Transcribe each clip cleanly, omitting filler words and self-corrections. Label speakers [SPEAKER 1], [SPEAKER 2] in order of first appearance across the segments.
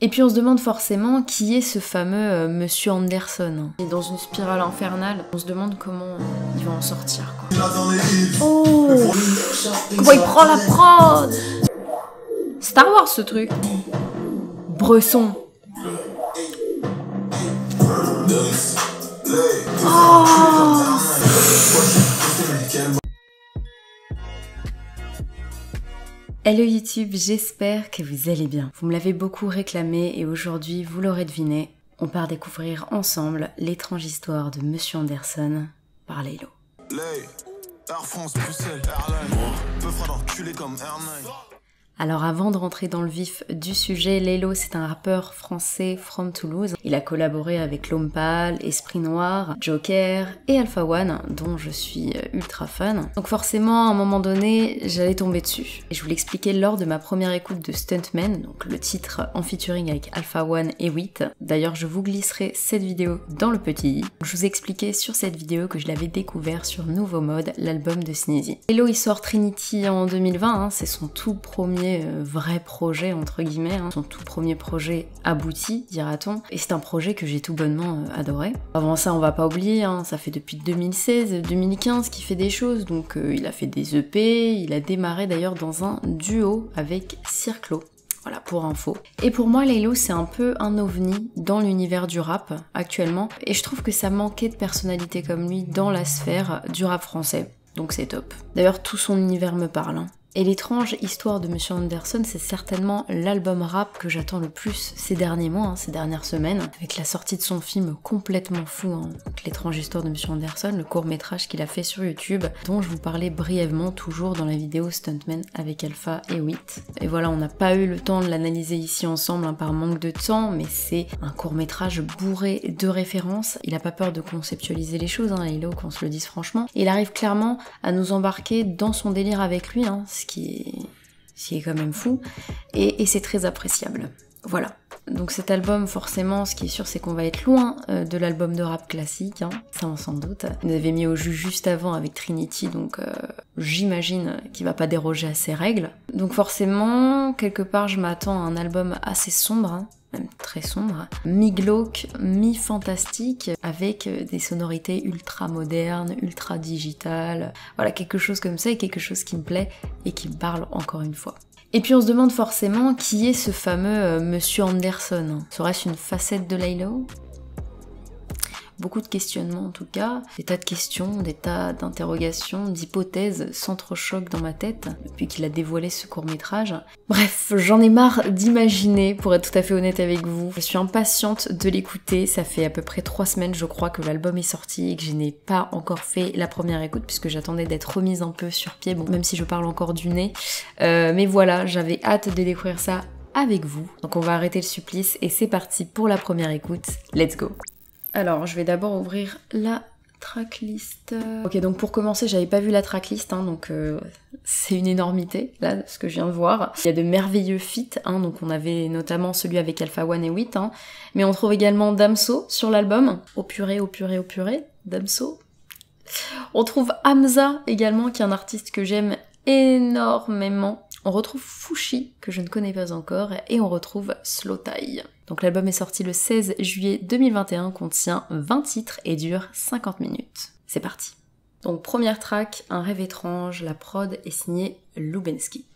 [SPEAKER 1] Et puis on se demande forcément qui est ce fameux Monsieur Anderson. Il est dans une spirale infernale, on se demande comment il va en sortir, quoi. Oh, comment il prend la prod! Star Wars ce truc. Bresson. Oh. Hello YouTube, j'espère que vous allez bien. Vous me l'avez beaucoup réclamé et aujourd'hui, vous l'aurez deviné, on part découvrir ensemble l'étrange histoire de Monsieur Anderson par Laylo. Air France, Bruxelles, Airline, peu fera d'enculé comme Airline. Alors avant de rentrer dans le vif du sujet, Laylo c'est un rappeur français from Toulouse. Il a collaboré avec L'Homme Pâle, Esprit Noir, Joker et Alpha One, dont je suis ultra fan. Donc forcément, à un moment donné, j'allais tomber dessus. Et je vous l'expliquais lors de ma première écoute de Stuntman, donc le titre en featuring avec Alpha One et Wheat. D'ailleurs, je vous glisserai cette vidéo dans le petit i. Je vous expliquais sur cette vidéo que je l'avais découvert sur Nouveau Mode, l'album de Sneezy. Laylo il sort Trinity en 2020, c'est son tout premier vrai projet entre guillemets, son tout premier projet abouti dira-t-on, et c'est un projet que j'ai tout bonnement adoré. Avant ça on va pas oublier, ça fait depuis 2016-2015 qu'il fait des choses, donc il a fait des EP, il a démarré d'ailleurs dans un duo avec Circlo. Voilà, pour info. Et pour moi, Laylo, c'est un peu un ovni dans l'univers du rap actuellement, et je trouve que ça manquait de personnalité comme lui dans la sphère du rap français. Donc c'est top. D'ailleurs, tout son univers me parle. Et l'étrange histoire de Monsieur Anderson, c'est certainement l'album rap que j'attends le plus ces derniers mois, ces dernières semaines, avec la sortie de son film complètement fou, donc l'étrange histoire de Monsieur Anderson, le court-métrage qu'il a fait sur YouTube, dont je vous parlais brièvement toujours dans la vidéo Stuntman avec Alpha et Wheat. Et voilà, on n'a pas eu le temps de l'analyser ici ensemble par manque de temps, mais c'est un court-métrage bourré de références. Il a pas peur de conceptualiser les choses, Laylo, qu'on se le dise franchement. Et il arrive clairement à nous embarquer dans son délire avec lui, ce qui est quand même fou, et c'est très appréciable. Voilà. Donc cet album, forcément, ce qui est sûr, c'est qu'on va être loin de l'album de rap classique, ça on s'en doute. Il nous avait mis au jus juste avant avec Trinity, donc j'imagine qu'il va pas déroger à ses règles. Donc forcément, quelque part, je m'attends à un album assez sombre, même très sombre, mi-glauque, mi-fantastique, avec des sonorités ultra modernes, ultra digitales, voilà, quelque chose comme ça, et quelque chose qui me plaît et qui me parle encore une fois. Et puis on se demande forcément qui est ce fameux Monsieur Anderson. Serait-ce une facette de Laylo ? Beaucoup de questionnements en tout cas, des tas de questions, des tas d'interrogations, d'hypothèses s'entrechoquent dans ma tête depuis qu'il a dévoilé ce court-métrage. Bref, j'en ai marre d'imaginer, pour être tout à fait honnête avec vous. Je suis impatiente de l'écouter, ça fait à peu près 3 semaines je crois que l'album est sorti et que je n'ai pas encore fait la première écoute puisque j'attendais d'être remise un peu sur pied, bon même si je parle encore du nez. Mais voilà, j'avais hâte de découvrir ça avec vous. Donc on va arrêter le supplice et c'est parti pour la première écoute, let's go. Alors, je vais d'abord ouvrir la tracklist. Ok, donc pour commencer, j'avais pas vu la tracklist, donc c'est une énormité, là, ce que je viens de voir. Il y a de merveilleux feats, donc on avait notamment celui avec Alpha One et Wheat, mais on trouve également Damso sur l'album. Au purée, Damso. On trouve Hamza également, qui est un artiste que j'aime énormément. On retrouve Fushi, que je ne connais pas encore, et on retrouve Slowthai. Donc l'album est sorti le 16 juillet 2021, contient 20 titres et dure 50 minutes. C'est parti. Donc première track, Un rêve étrange, la prod est signée Lubensky.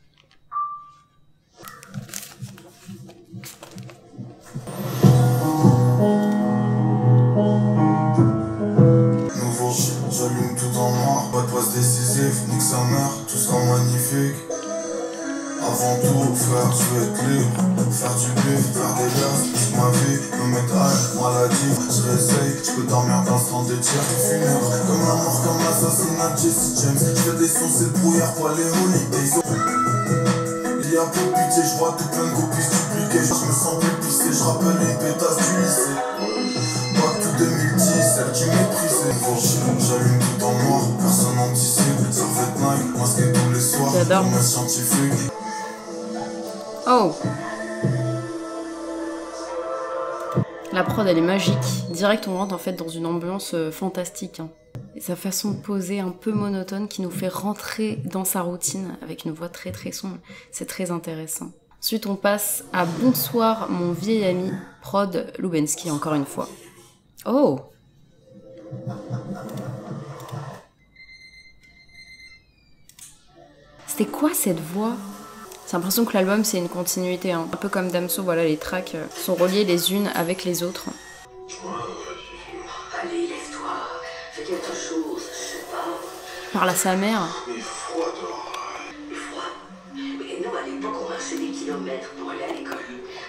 [SPEAKER 2] Nouveau, j'allume tout en noir, pas de passe décisif, nique sa mère, tout sera magnifique. Avant tout, frère, je veux être libre, faire du bif, faire des gaz, toute ma vie, me mettre à maladie, je réessaye, je peux dormir dans ce temps de tir funèbre, comme la mort, comme l'assassinat de Jesse James, je fais des sons, c'est le brouillard, pas les holidays. Il y a peu de pitié, je vois tout plein de copies dupliquées, je me sens plus pissé, je rappelle une pétasse du lycée. Back to 2010, celle qui méprisait. J'allume tout en noir, personne anticipe, servette Nike, masqué tous les soirs, comme un scientifique.
[SPEAKER 1] Oh! La prod elle est magique. Direct on rentre en fait dans une ambiance fantastique. Et sa façon de poser un peu monotone qui nous fait rentrer dans sa routine avec une voix très très sombre, c'est très intéressant. Ensuite, on passe à Bonsoir, mon vieil ami, prod Lubensky, encore une fois. Oh! C'était quoi cette voix? J'ai l'impression que l'album c'est une continuité, hein. Un peu comme Damso, voilà, les tracks sont reliés les unes avec les autres.
[SPEAKER 3] Allez, lève-toi, fais quelque chose, je sais pas.
[SPEAKER 1] Parle à sa mère.
[SPEAKER 2] Il est froid dehors.
[SPEAKER 3] Froid. Mais nous, à l'époque, on marchait des kilomètres pour aller à l'école.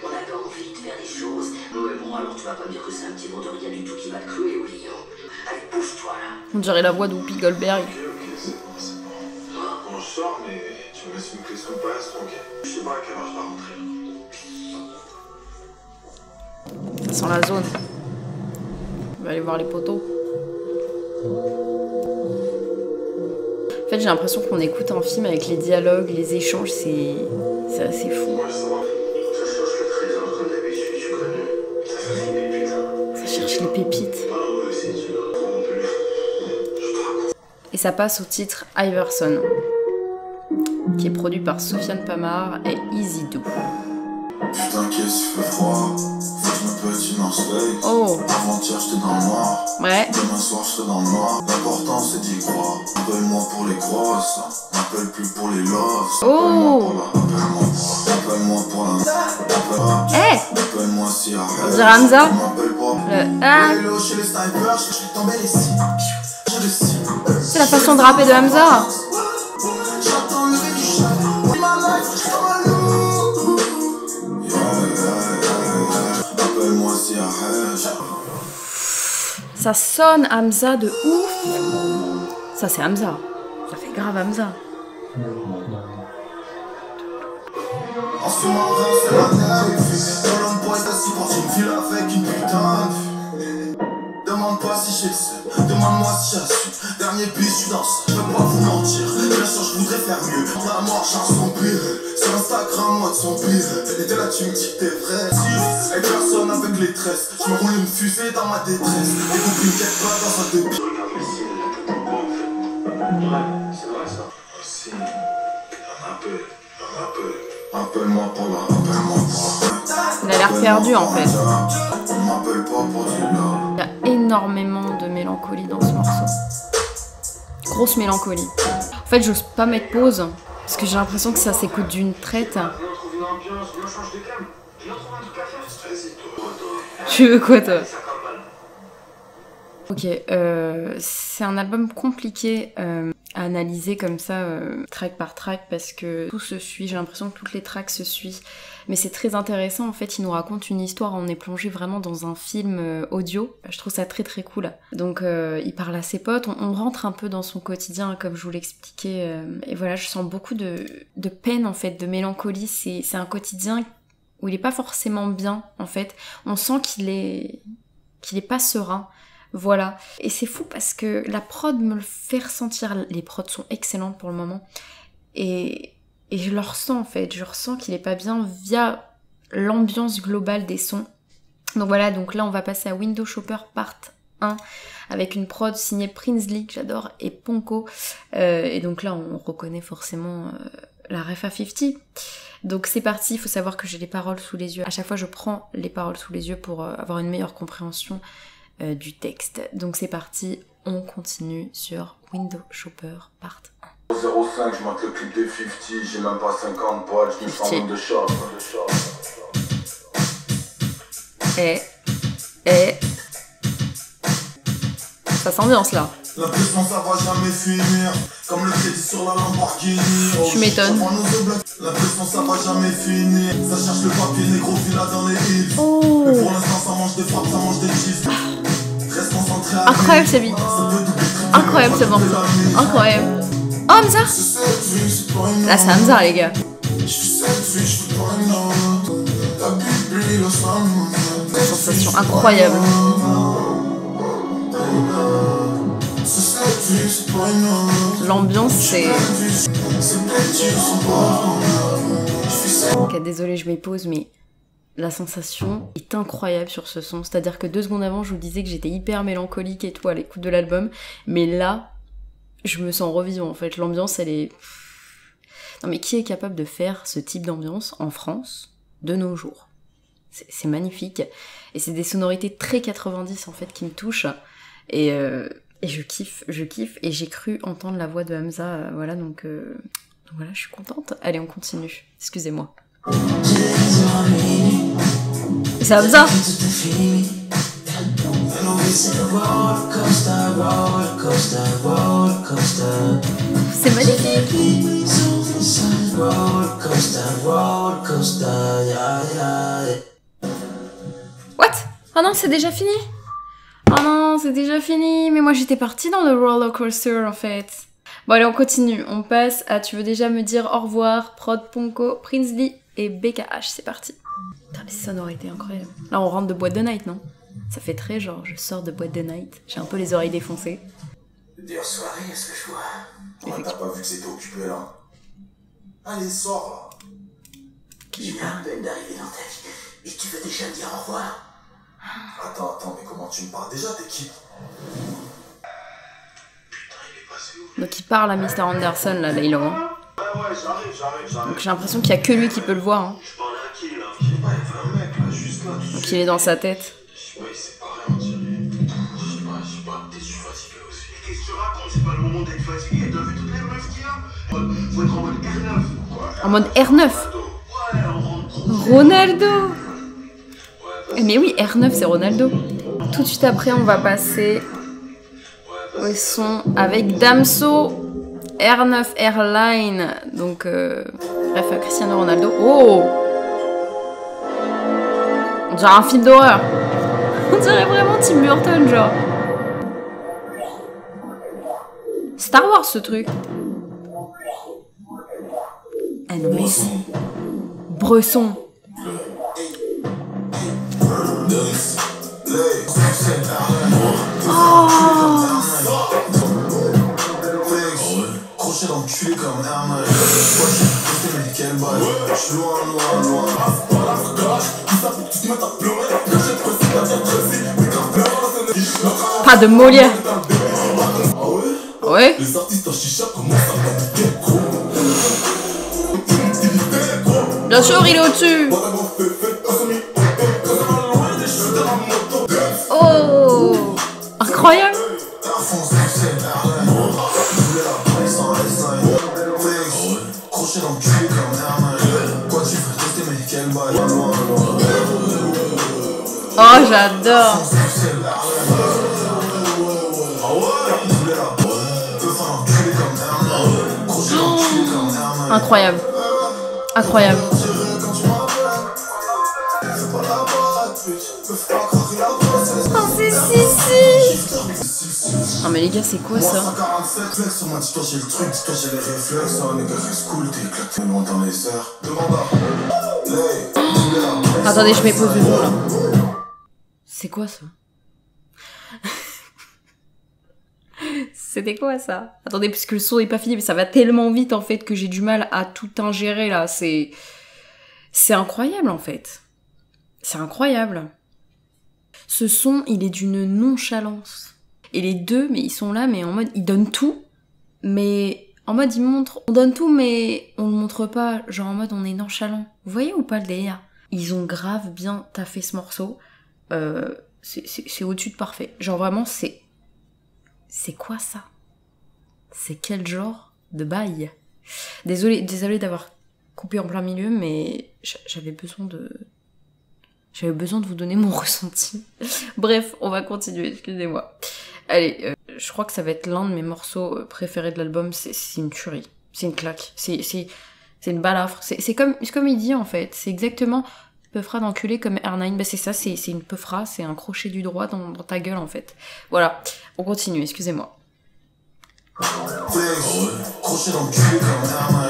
[SPEAKER 3] On avait envie de faire des choses. Ouais, bon, alors tu vas pas me dire que c'est un petit mot de rien du tout qui va te clouer au lit, hein. Allez, bouge-toi, là.
[SPEAKER 1] On dirait la voix d'Whoopi Goldberg.
[SPEAKER 2] Ok, c'est bon, c'est bon. Bon, je sors, mais tu me laisses une clé sous le passe, ok. Je sais pas à quelle heure je dois rentrer.
[SPEAKER 1] Ça sent la zone. On va aller voir les poteaux. En fait, j'ai l'impression qu'on écoute un film avec les dialogues, les échanges, c'est assez fou.
[SPEAKER 2] Ouais, ça va.
[SPEAKER 3] Ça cherche le trésor comme d'habitude, tu connais. Ça cherche les pépites, hein.
[SPEAKER 1] Ça cherche les pépites.
[SPEAKER 3] Ah ouais, c'est dur. En plus.
[SPEAKER 1] Et ça passe au titre Iverson, qui est produit par Sofiane Pamar et Easy Do.
[SPEAKER 2] Putain, qu'est-ce qu'il fait froid. Faut que je me pète une North Face.
[SPEAKER 1] Oh,
[SPEAKER 2] Avant-hier, j'étais dans le noir.
[SPEAKER 1] ouais.
[SPEAKER 2] Demain soir, je serai dans le noir. L'important, c'est d'y croire. Appelle-moi pour les grosses. M'appelle plus pour les loves.
[SPEAKER 1] Oh,
[SPEAKER 2] Appelle-moi pour la.
[SPEAKER 1] eh,
[SPEAKER 2] Appelle-moi si
[SPEAKER 1] on dirait Hamza.
[SPEAKER 2] m'appelle pas.
[SPEAKER 1] Le ah,
[SPEAKER 2] Hello, chez les snipers, je suis tombé les cibles. Je le cible.
[SPEAKER 1] c'est la façon de rapper de Hamza.
[SPEAKER 2] J'attends le du chat. Ma life, je comme un loup. Appelle-moi si
[SPEAKER 1] Ça sonne Hamza de ouf. Ça c'est Hamza. Ça fait grave Hamza.
[SPEAKER 2] En ce moment, c'est la neige. Dans l'homme bois, est assis pour une ville avec une putain de vue. Demande pas si j'ai le seul, demande-moi si j'assume. Dernier bis, je suis dans ça, je peux pas vous mentir. Bien sûr, je voudrais faire mieux. La mort, change son pire. Sur Instagram, moi de son pire. Et dès là, tu me dis que t'es vrai. Avec personne avec les tresses. Je me roule une fusée dans ma détresse. Les copines quittent pas dans un débit.
[SPEAKER 3] Regarde le ciel, là, tout en bas, en fait. Ouais, c'est vrai, ça.
[SPEAKER 2] Si, y'en a peu. Appelle-moi pour la, appelle-moi pour la.
[SPEAKER 1] Il a l'air perdu en fait.
[SPEAKER 2] On m'appelle pas pour du love.
[SPEAKER 1] Il y a énormément de mélancolie dans ce morceau. Grosse mélancolie. En fait, j'ose pas mettre pause parce que j'ai l'impression que ça s'écoute d'une traite.
[SPEAKER 3] Viens, on trouve une ambiance, viens, on change de cam. Viens, on trouve un truc à faire.
[SPEAKER 2] Vas-y, toi.
[SPEAKER 1] Tu veux quoi toi?
[SPEAKER 3] Ça comme mal.
[SPEAKER 1] Ok, c'est un album compliqué à analyser comme ça, track par track, parce que tout se suit, j'ai l'impression que toutes les tracks se suivent. Mais c'est très intéressant, en fait, il nous raconte une histoire, on est plongé vraiment dans un film audio. Je trouve ça très très cool. Donc il parle à ses potes, on rentre un peu dans son quotidien, comme je vous l'expliquais. Et voilà, je sens beaucoup de peine, en fait, de mélancolie. C'est un quotidien où il est pas forcément bien, en fait. On sent qu'il est pas serein. Voilà. Et c'est fou parce que la prod me le fait ressentir. Les prods sont excellentes pour le moment. Et je le ressens en fait. Je ressens qu'il est pas bien via l'ambiance globale des sons. Donc voilà, donc là on va passer à Window Shopper Part 1 avec une prod signée Prinsley que j'adore et Ponko. Et donc là on reconnaît forcément la ref à 50. Donc c'est parti, il faut savoir que j'ai les paroles sous les yeux. À chaque fois je prends les paroles sous les yeux pour avoir une meilleure compréhension du texte. Donc c'est parti, on continue sur Window Shopper Part 1.
[SPEAKER 2] 05, je monte le clip des 50, j'ai même pas 50 balles, je me sens même de shop.
[SPEAKER 1] Ça s'ambiance là.
[SPEAKER 2] La pression ça va jamais finir, comme le crédit sur la Lamborghini.
[SPEAKER 1] Tu m'étonnes.
[SPEAKER 2] La pression ça va jamais finir, ça cherche le papier négro villa dans les îles.
[SPEAKER 1] Oh,
[SPEAKER 2] Mais pour l'instant ça mange des frappes, ça mange des cheese. Reste concentré à
[SPEAKER 1] incroyable ce beat. Incroyable ce morceau. Incroyable. Oh Hamza. Là c'est Hamza les gars. Sensation incroyable. L'ambiance c'est... Ok, désolé je m'épose mais la sensation est incroyable sur ce son. C'est-à-dire que 2 secondes avant je vous disais que j'étais hyper mélancolique et tout à l'écoute de l'album. Mais là, je me sens revivant en fait. L'ambiance elle est... Non mais qui est capable de faire ce type d'ambiance en France de nos jours? C'est magnifique. Et c'est des sonorités très 90 en fait qui me touchent. Et je kiffe. Et j'ai cru entendre la voix de Hamza. Voilà, donc voilà, je suis contente. Allez, on continue. Excusez-moi. C'est Hamza. C'est magnifique. What? Oh non, c'est déjà fini? Oh non, c'est déjà fini. Mais moi, j'étais partie dans le roller coaster, en fait. Bon, allez, on continue. On passe à Tu veux déjà me dire au revoir, Prod Ponko, Princely et BKH. C'est parti. Putain, les sonorités incroyables. Là, on rentre de boîte de night, non? Ça fait très genre, je sors de boîte de night. J'ai un peu les oreilles défoncées.
[SPEAKER 2] Dure soirée, est-ce que je vois? Oh, t'as pas vu que c'était occupé, là? Allez, sors, là.
[SPEAKER 3] J'ai à peine d'arriver dans ta vie. Et tu veux déjà me dire au revoir?
[SPEAKER 2] Attends, mais comment tu me parles déjà, t'es qui?
[SPEAKER 1] Donc il parle à Mr. Anderson, là, Laylo. Hein.
[SPEAKER 2] Ouais, j'arrive.
[SPEAKER 1] Donc j'ai l'impression qu'il y a que lui qui peut le voir. Hein.
[SPEAKER 2] Je parle à qui, là? Je sais pas, il y a un mec, là, juste là.
[SPEAKER 1] Donc il est dans sa tête.
[SPEAKER 2] Je sais pas, il s'est parlé, on dirait. Je sais pas, peut-être je suis fatigué aussi. Qu'est-ce que tu racontes? C'est pas le moment d'être fatigué. T'as vu toutes les meufs qu'il y a? Faut être en mode R9. Quoi.
[SPEAKER 1] En mode R9?
[SPEAKER 2] Ouais, on rentre.
[SPEAKER 1] Ronaldo! Mais oui, R9 c'est Ronaldo. Tout de suite après, on va passer au son avec Damso, R9 Airline. Donc, bref, Cristiano Ronaldo. Oh! On dirait un film d'horreur. On dirait vraiment Tim Burton, genre. Star Wars, ce truc. Ah non, mais c'est... Bresson.
[SPEAKER 2] Crochet dans le cul comme Herman. Quelle balle. Je suis loin.
[SPEAKER 1] Pas de Molière. Ouais.
[SPEAKER 2] Les artistes en chicha commencent à m'indiquer gros.
[SPEAKER 1] Bien sûr, il est au-dessus. Oh, incroyable.
[SPEAKER 2] Crochet dans le cul comme Herman. Quoi tu veux tester mais quelle balle.
[SPEAKER 1] Oh, j'adore. Incroyable. Incroyable. Oh, c'est si. Non mais les gars, c'est quoi ça? Attendez, je mets pause le son là. C'est quoi ça? C'était quoi ça? Attendez, parce que le son est pas fini, mais ça va tellement vite en fait que j'ai du mal à tout ingérer là. C'est incroyable en fait. C'est incroyable. Ce son, il est d'une nonchalance. Et les deux, mais ils sont là, mais en mode, ils donnent tout, mais en mode, ils montrent, on donne tout, mais on le montre pas, genre en mode, on est nonchalant. Vous voyez ou pas le délire? Ils ont grave bien taffé ce morceau. C'est au-dessus de parfait. Genre vraiment, c'est quoi ça? C'est quel genre de bail? Désolée d'avoir coupé en plein milieu, mais j'avais besoin de vous donner mon ressenti. Bref, on va continuer, excusez-moi. Allez, je crois que ça va être l'un de mes morceaux préférés de l'album, c'est une tuerie. C'est une claque. C'est une balafre. C'est comme il dit en fait. C'est exactement peufra d'enculé comme R9. Bah c'est ça, c'est une peufra, c'est un crochet du droit dans ta gueule en fait. Voilà, on continue, excusez-moi.
[SPEAKER 2] Crochet dans le cul comme Herman.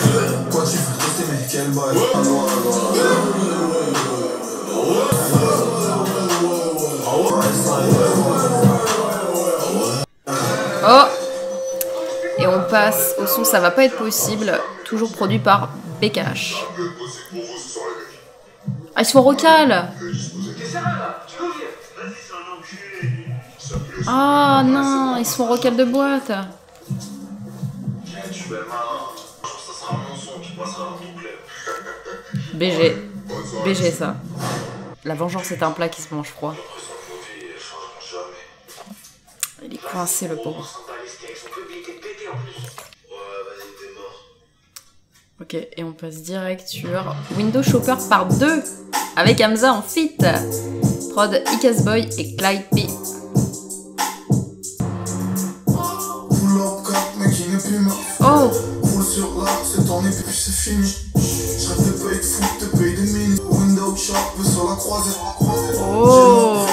[SPEAKER 2] Quoi tu veux tester mais quelle balle.
[SPEAKER 1] Oh! Et on passe au son Ça va pas être possible, toujours produit par BKH. Ah, ils sont rocal! Ah non, ils sont rocal de boîte!
[SPEAKER 2] Tu fais mal, ça sera mon son qui
[SPEAKER 1] BG. BG ça. La vengeance est un plat qui se mange froid. Il est coincé le pauvre. Ok, et on passe direct sur Window Shopper par 2 avec Hamza en feat. Prod Icasboy et Clyde P. Oh!
[SPEAKER 2] Roule sur l'art, c'est ton épée, puis c'est fini. Je rêve de payer de foot, de payer des mini. Window shop, sur la croisée.
[SPEAKER 1] Oh!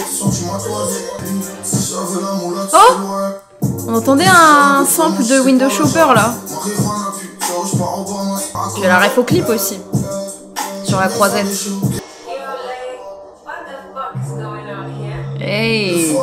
[SPEAKER 2] Si j'avais la moula,
[SPEAKER 1] Oh! On entendait un sample de Window Shopper là. Puis la ref au clip aussi. Sur la croisette. Hey!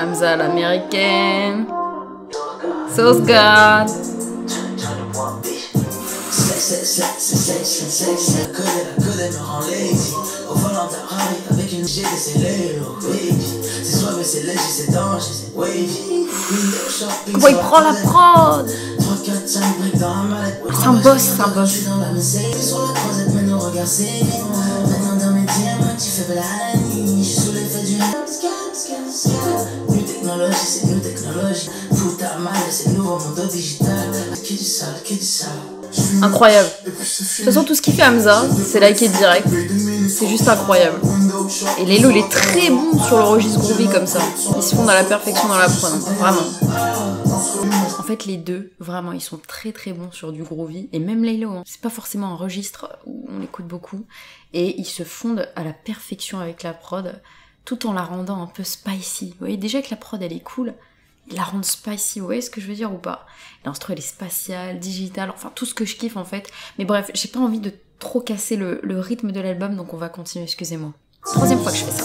[SPEAKER 1] Hamza l'américaine. Sauce God. Comment il prend la prod? C'est un boss, c'est un boss. Incroyable. De toute façon, tout ce qu'il fait Hamza, c'est liké direct. C'est juste incroyable. Et Laylo, il est très bon sur le registre groovy comme ça. Ils se fondent à la perfection dans la prod, vraiment. En fait, les deux, vraiment, ils sont très très bons sur du groovy. Et même Laylo, hein, c'est pas forcément un registre où on l'écoute beaucoup. Et ils se fondent à la perfection avec la prod, tout en la rendant un peu spicy. Vous voyez, déjà que la prod, elle est cool, ils la rendent spicy, vous voyez ce que je veux dire ou pas? L'instru, elle est spatiale, digitale, enfin tout ce que je kiffe en fait. Mais bref, j'ai pas envie de trop casser le rythme de l'album, donc on va continuer, excusez-moi. Troisième fois que je fais ça.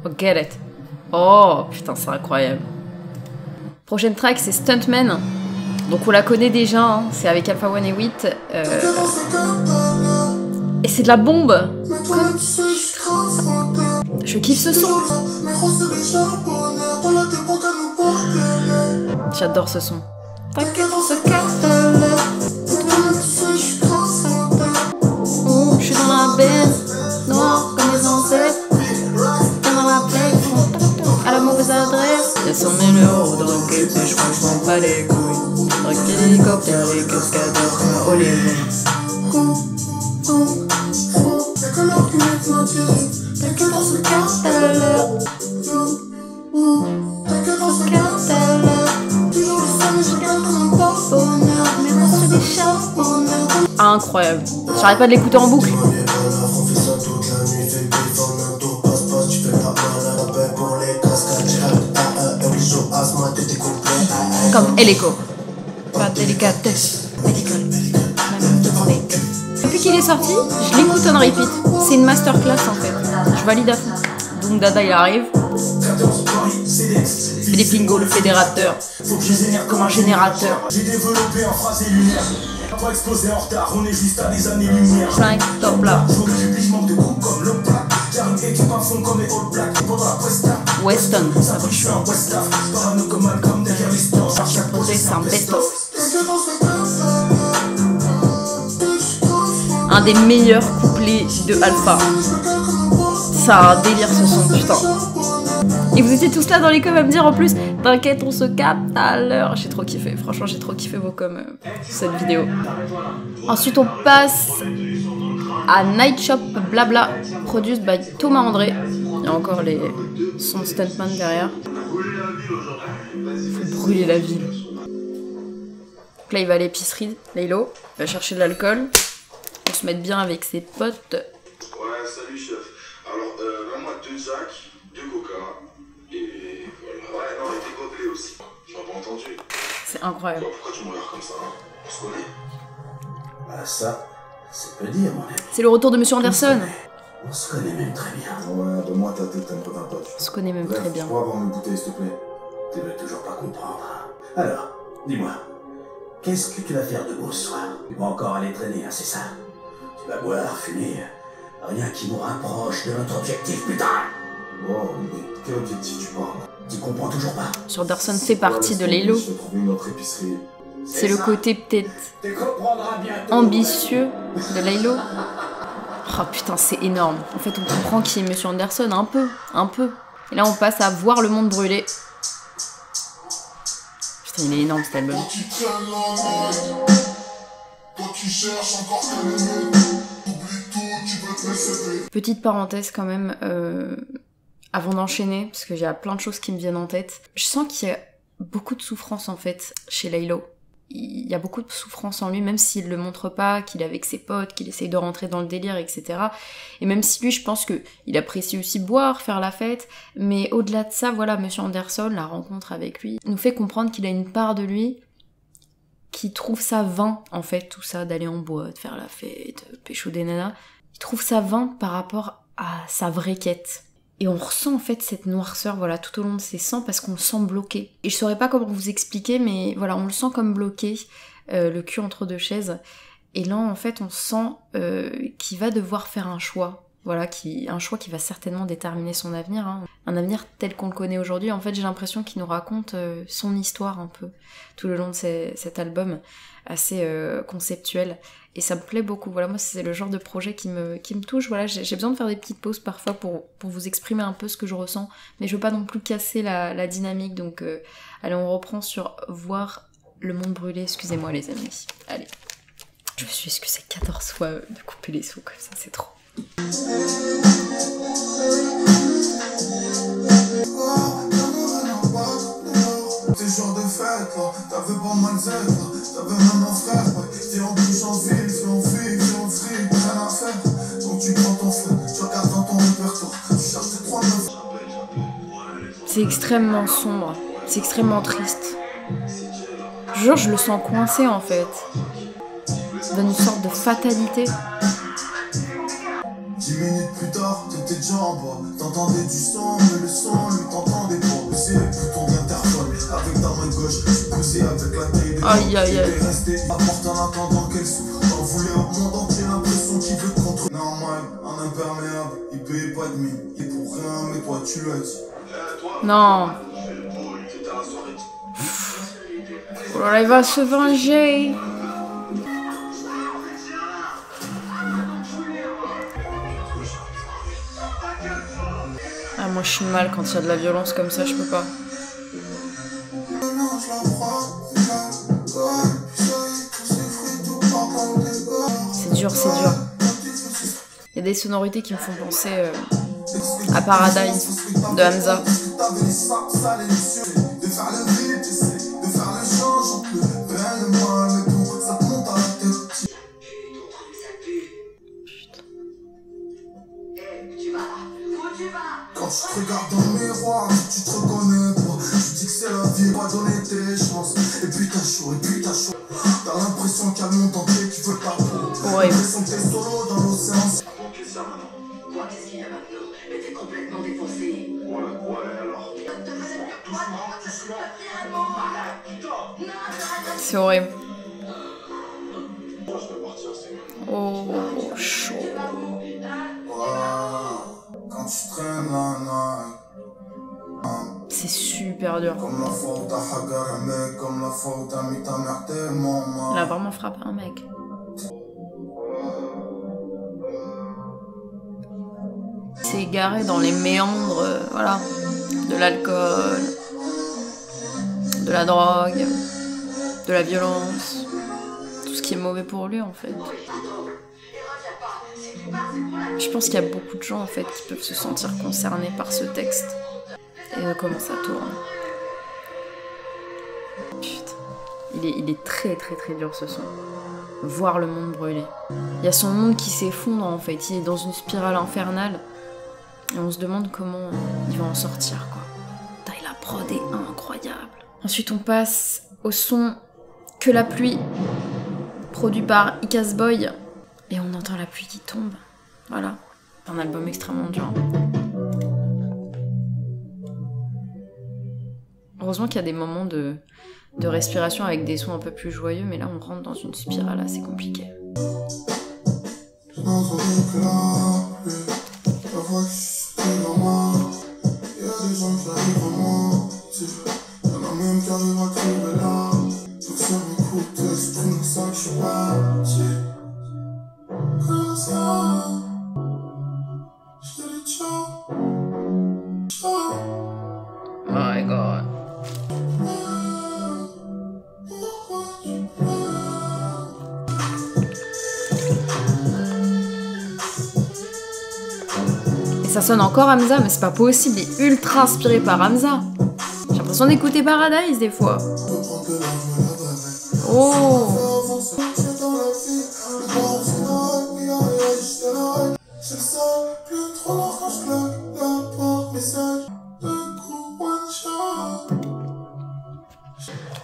[SPEAKER 1] Oh, get it. Oh, putain, c'est incroyable. Prochaine track, c'est Stuntman. Donc on la connaît déjà, hein. C'est avec Alpha One et 8. Et c'est de la bombe. Je kiffe ce son. J'adore ce son. Oh, je suis dans la benne, noire comme les ancêtres. Dans la plaie, à la mauvaise adresse. Y'a 100 000 € dans le quai, je m'en bats les couilles. Dans l'hélicoptère, les cascadeurs, oh les mains. Incroyable. J'arrête pas de l'écouter en boucle. Comme Eleco. Pas de délicatesse. Depuis qu'il est sorti, je l'écoute en repeat. C'est une masterclass en fait. Je valide à fond. Donc Dada il arrive. Philippingo le fédérateur. Faut que je génère comme un générateur. J'ai développé un phrasé lunaire. Pas explosé en retard, on est juste à des années-lumière. 5 top là. Weston, ça va. Je suis un Westaf. Paranocoman comme derrière les stores. Chaque projet c'est un best-of. Un des meilleurs couplets de Alpha. Ça a un délire ce son, putain. Et vous étiez tous là dans les coms à me dire en plus, t'inquiète, on se capte à l'heure. J'ai trop kiffé, franchement, j'ai trop kiffé vos coms cette vidéo. Ensuite, on passe à Night Shop Blabla, produced by Thomas André. Il y a encore les sons de Stuntman derrière. Faut brûler la ville. Donc là, il va à l'épicerie, Laylo. Il va chercher de l'alcool pour se mettre bien avec ses potes.
[SPEAKER 2] Ouais, salut chef. Alors, donne-moi 2 Jack, 2 Coca. Et voilà. Ouais, non, et des gobelets aussi. Tu m'as pas entendu.
[SPEAKER 1] C'est incroyable.
[SPEAKER 2] Pourquoi tu me regardes comme ça, hein? On se connaît. Bah ça,
[SPEAKER 3] C'est peu dire, mon ami.
[SPEAKER 1] C'est le retour de Monsieur Anderson.
[SPEAKER 3] On se connaît même très bien.
[SPEAKER 2] Ouais, donne-moi ta tête, t'aimes pas d'un pote.
[SPEAKER 1] On se connaît même très bien.
[SPEAKER 2] Je pourrais avoir mes bouteilles, s'il te plaît.
[SPEAKER 3] Tu veux toujours pas comprendre. Alors, dis-moi, qu'est-ce que tu vas faire de beau ce soir? Tu vas encore aller traîner, hein, c'est ça? Tu vas boire, fumer, rien qui nous rapproche de notre objectif, putain!
[SPEAKER 2] Wow, mais quel objectif tu parles?
[SPEAKER 3] Tu comprends toujours pas?
[SPEAKER 1] Monsieur Anderson fait partie de Laylo.
[SPEAKER 2] Je vais trouver une autre épicerie.
[SPEAKER 1] C'est le côté peut-être
[SPEAKER 3] Tu comprendras bientôt.
[SPEAKER 1] ambitieux de Laylo. Oh putain, c'est énorme. En fait, on comprend qui est Monsieur Anderson, un peu. Et là, on passe à voir le monde brûler. Putain, il est énorme cet album.
[SPEAKER 2] Toi qui traînes la night, toi qui cherches encore tes limites, t'oublies tout, tu veux te laisser vivre.
[SPEAKER 1] Petite parenthèse quand même, avant d'enchaîner, parce que j'ai plein de choses qui me viennent en tête. Je sens qu'il y a beaucoup de souffrance en fait chez Laylo. Il y a beaucoup de souffrance en lui, même s'il le montre pas, qu'il est avec ses potes, qu'il essaye de rentrer dans le délire, etc. Et même si lui, je pense que il apprécie aussi boire, faire la fête, mais au-delà de ça, voilà, Monsieur Anderson, la rencontre avec lui, nous fait comprendre qu'il a une part de lui qui trouve ça vain, en fait, tout ça, d'aller en boîte, faire la fête, pécho des nanas. Il trouve ça vain par rapport à sa vraie quête. Et on ressent en fait cette noirceur, voilà, tout au long de ses sangs parce qu'on le sent bloqué. Et je saurais pas comment vous expliquer, mais voilà, on le sent comme bloqué, le cul entre deux chaises. Et là, en fait, on sent qu'il va devoir faire un choix. Voilà, un choix qui va certainement déterminer son avenir. Hein. Un avenir tel qu'on le connaît aujourd'hui. En fait, j'ai l'impression qu'il nous raconte son histoire un peu, tout le long de cet album, assez conceptuel. Et ça me plaît beaucoup. Voilà, moi, c'est le genre de projet qui me touche. Voilà, j'ai besoin de faire des petites pauses parfois pour vous exprimer un peu ce que je ressens. Mais je veux pas non plus casser la dynamique. Donc, allez, on reprend sur voir le monde brûler. Excusez-moi, les amis. Allez. Je me suis excusée 14 fois de couper les sous comme ça, c'est trop.
[SPEAKER 2] T'es genre de fête, là, t'avais pas mal de zèbre, t'avais même un frère, ouais. T'es en bouche en ville, t'es en fille, t'es en fric, rien à faire. Donc tu prends ton feu, tu regardes dans ton répertoire, tu cherches tes 3 meufs.
[SPEAKER 1] C'est extrêmement sombre, c'est extrêmement triste. Genre, je le sens coincé en fait. Ça donne une sorte de fatalité.
[SPEAKER 2] 10 minutes plus tard, t'étais déjà en bas. T'entendais du son, mais le son, lui, t'entendais pas. C'est le bouton d'interphone. Avec ta main gauche, tu posais avec la taille de
[SPEAKER 1] aïe aïe aïe.
[SPEAKER 2] T'es resté à porte en attendant qu'elle s'ouvre. T'en voulais au monde entier l'impression qu'il veut te contrôler. Normal, un imperméable, il payait pas de mine. Et pour rien, mais toi, tu l'as dit.
[SPEAKER 1] Non. Oh là là, il va se venger. Ah, moi je suis mal quand il y a de la violence comme ça, je peux pas. C'est dur, c'est dur. Il y a des sonorités qui me font penser à Paradise de Hamza.
[SPEAKER 2] Quand tu te regardes dans le miroir, tu te reconnais pas. Tu dis que c'est la vie, pas donner tes chances. Et puis t'as chaud, T'as l'impression qu'il y a le monde entier qui veut ta peau.
[SPEAKER 1] Ouais.
[SPEAKER 2] L'impression que t'es solo dans l'océan.
[SPEAKER 3] Quoi, qu'est-ce qu'il y a maintenant? Mais t'es complètement défoncé.
[SPEAKER 2] Ouais, alors.
[SPEAKER 1] C'est horrible. Oh, chaud.
[SPEAKER 2] Quand tu traînes la night.
[SPEAKER 1] C'est super dur.
[SPEAKER 2] Comme la fois où t'as hagar un mec, comme la fois où t'as mis ta mère tellement mal.
[SPEAKER 1] Elle a vraiment frappé un mec. C'est égaré dans les méandres, voilà, de l'alcool, de la drogue, de la violence, tout ce qui est mauvais pour lui en fait. Je pense qu'il y a beaucoup de gens en fait qui peuvent se sentir concernés par ce texte et de comment ça tourne. Putain, il est très très très dur ce son. Voir le monde brûler. Il y a son monde qui s'effondre en fait, il est dans une spirale infernale. Et on se demande comment il va en sortir, quoi. Putain, la prod est incroyable. Ensuite, on passe au son Que la pluie, produit par Icas Boy. Et on entend la pluie qui tombe. Voilà. Un album extrêmement dur. Heureusement qu'il y a des moments de respiration avec des sons un peu plus joyeux, mais là on rentre dans une spirale assez compliquée. Oh my god. Et ça sonne encore Hamza, mais c'est pas possible, il est ultra inspiré par Hamza. J'ai l'impression d'écouter Paradise des fois. Oh.